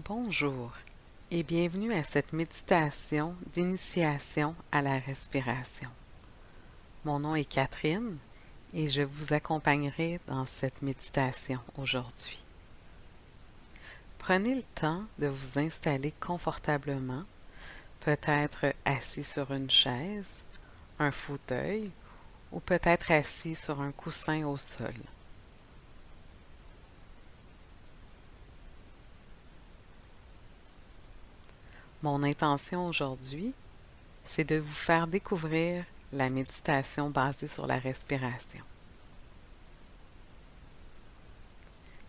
Bonjour et bienvenue à cette méditation d'initiation à la respiration. Mon nom est Catherine et je vous accompagnerai dans cette méditation aujourd'hui. Prenez le temps de vous installer confortablement, peut-être assis sur une chaise, un fauteuil ou peut-être assis sur un coussin au sol. Mon intention aujourd'hui, c'est de vous faire découvrir la méditation basée sur la respiration.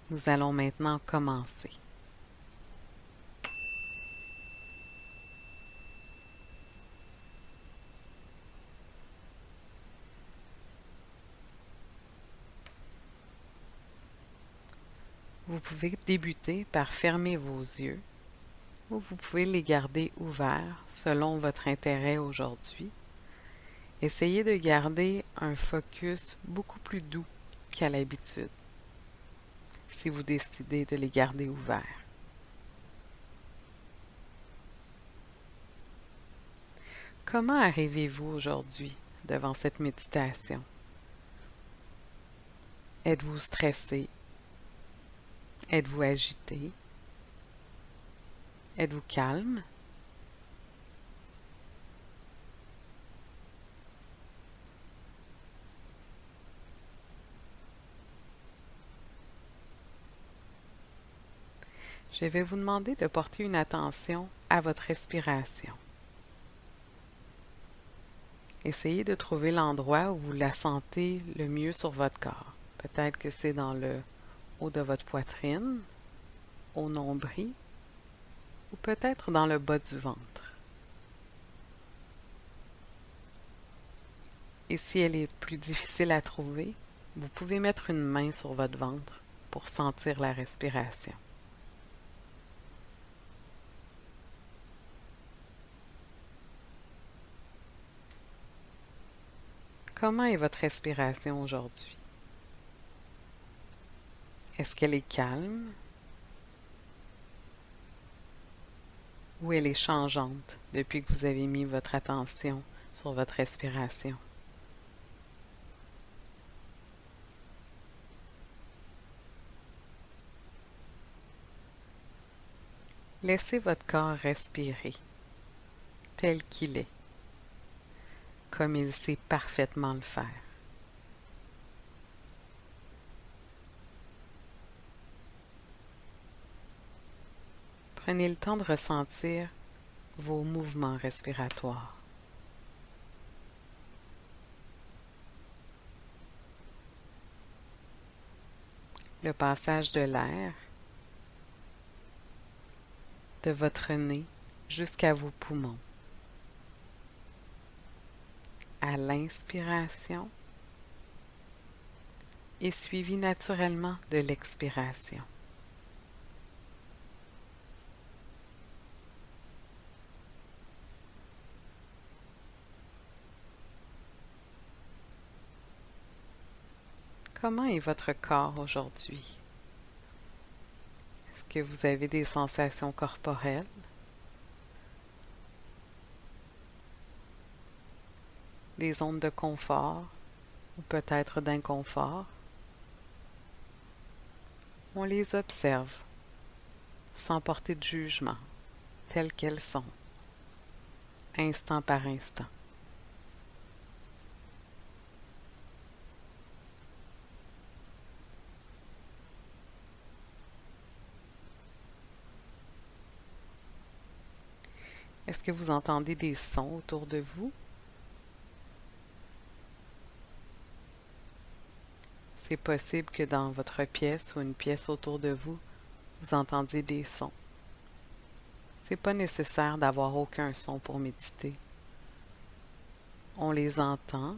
Nous allons maintenant commencer. Vous pouvez débuter par fermer vos yeux ou vous pouvez les garder ouverts selon votre intérêt aujourd'hui. Essayez de garder un focus beaucoup plus doux qu'à l'habitude si vous décidez de les garder ouverts. Comment arrivez-vous aujourd'hui devant cette méditation? Êtes-vous stressé? Êtes-vous agité? Êtes-vous calme? Je vais vous demander de porter une attention à votre respiration. Essayez de trouver l'endroit où vous la sentez le mieux sur votre corps. Peut-être que c'est dans le haut de votre poitrine, au nombril, ou peut-être dans le bas du ventre. Et si elle est plus difficile à trouver, vous pouvez mettre une main sur votre ventre pour sentir la respiration. Comment est votre respiration aujourd'hui? Est-ce qu'elle est calme ou elle est changeante depuis que vous avez mis votre attention sur votre respiration? Laissez votre corps respirer tel qu'il est, comme il sait parfaitement le faire. Prenez le temps de ressentir vos mouvements respiratoires. Le passage de l'air de votre nez jusqu'à vos poumons. À l'inspiration et suivi naturellement de l'expiration. Comment est votre corps aujourd'hui? Est-ce que vous avez des sensations corporelles? Des zones de confort ou peut-être d'inconfort? On les observe sans porter de jugement, telles qu'elles sont, instant par instant. Est-ce que vous entendez des sons autour de vous? C'est possible que dans votre pièce ou une pièce autour de vous, vous entendiez des sons. C'est pas nécessaire d'avoir aucun son pour méditer. On les entend,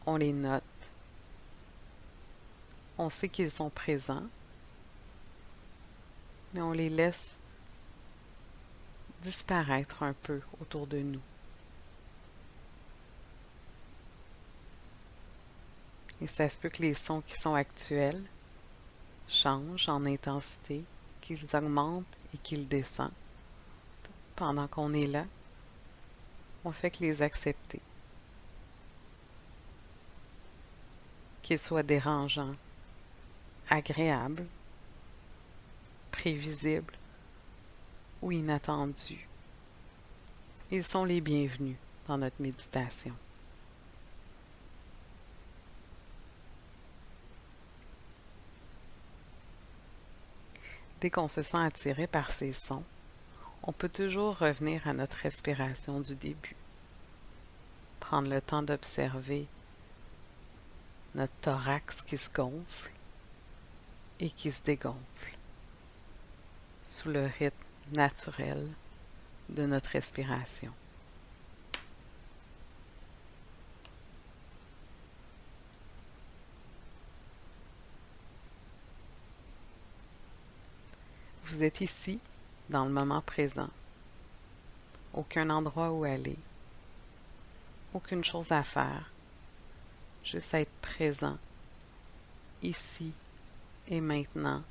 on les note, on sait qu'ils sont présents, mais on les laisse disparaître un peu autour de nous. Et ça se peut que les sons qui sont actuels changent en intensité, qu'ils augmentent et qu'ils descendent pendant qu'on est là, on fait que les accepter. Qu'ils soient dérangeants, agréables, prévisibles ou inattendus. Ils sont les bienvenus dans notre méditation. Dès qu'on se sent attiré par ces sons, on peut toujours revenir à notre respiration du début. Prendre le temps d'observer notre thorax qui se gonfle et qui se dégonfle sous le rythme naturel de notre respiration. Vous êtes ici, dans le moment présent. Aucun endroit où aller. Aucune chose à faire. Juste être présent, ici et maintenant,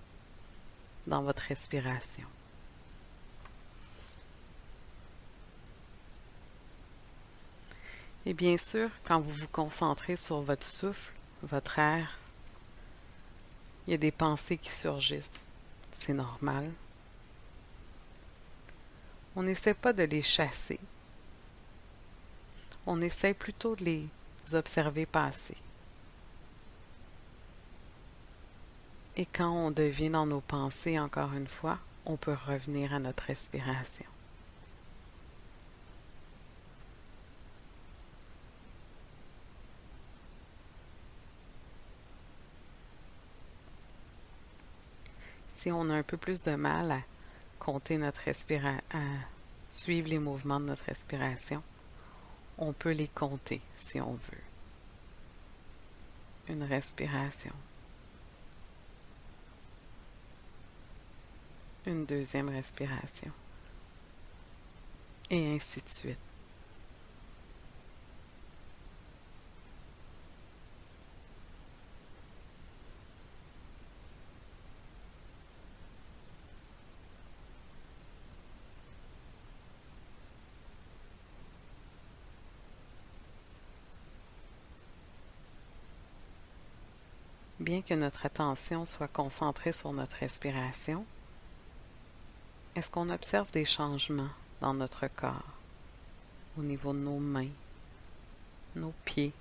dans votre respiration. Et bien sûr, quand vous vous concentrez sur votre souffle, votre air, il y a des pensées qui surgissent. C'est normal. On n'essaie pas de les chasser. On essaie plutôt de les observer passer. Et quand on devient dans nos pensées, encore une fois, on peut revenir à notre respiration. Si on a un peu plus de mal à compter notre respiration, à suivre les mouvements de notre respiration, on peut les compter si on veut. Une respiration. Une deuxième respiration. Et ainsi de suite. Bien que notre attention soit concentrée sur notre respiration, est-ce qu'on observe des changements dans notre corps, au niveau de nos mains, nos pieds,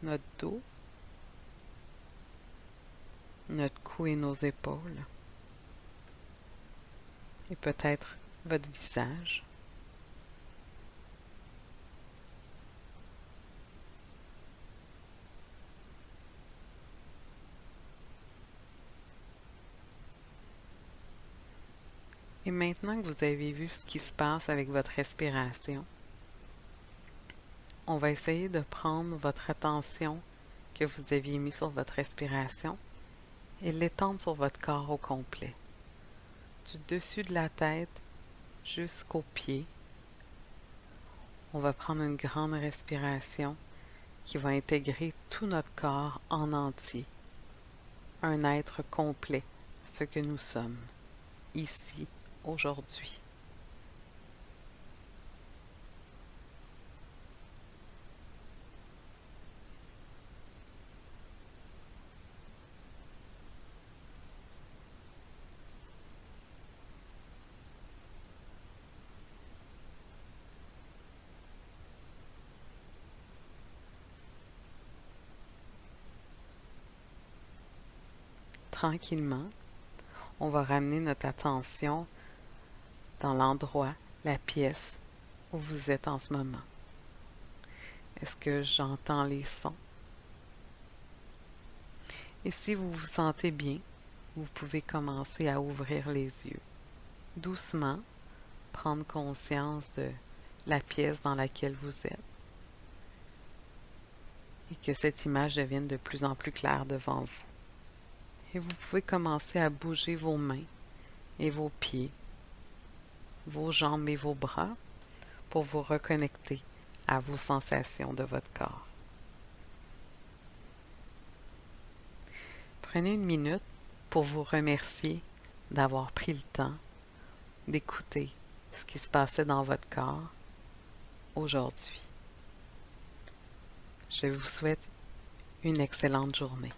notre dos, notre cou et nos épaules, et peut-être votre visage? Et maintenant que vous avez vu ce qui se passe avec votre respiration, on va essayer de prendre votre attention que vous aviez mis sur votre respiration et l'étendre sur votre corps au complet, du dessus de la tête jusqu'aux pieds. On va prendre une grande respiration qui va intégrer tout notre corps en entier, un être complet, ce que nous sommes, ici, aujourd'hui. Tranquillement, on va ramener notre attention dans l'endroit, la pièce où vous êtes en ce moment. Est-ce que j'entends les sons? Et si vous vous sentez bien, vous pouvez commencer à ouvrir les yeux. Doucement, prendre conscience de la pièce dans laquelle vous êtes et que cette image devienne de plus en plus claire devant vous. Et vous pouvez commencer à bouger vos mains et vos pieds, vos jambes et vos bras pour vous reconnecter à vos sensations de votre corps. Prenez une minute pour vous remercier d'avoir pris le temps d'écouter ce qui se passait dans votre corps aujourd'hui. Je vous souhaite une excellente journée.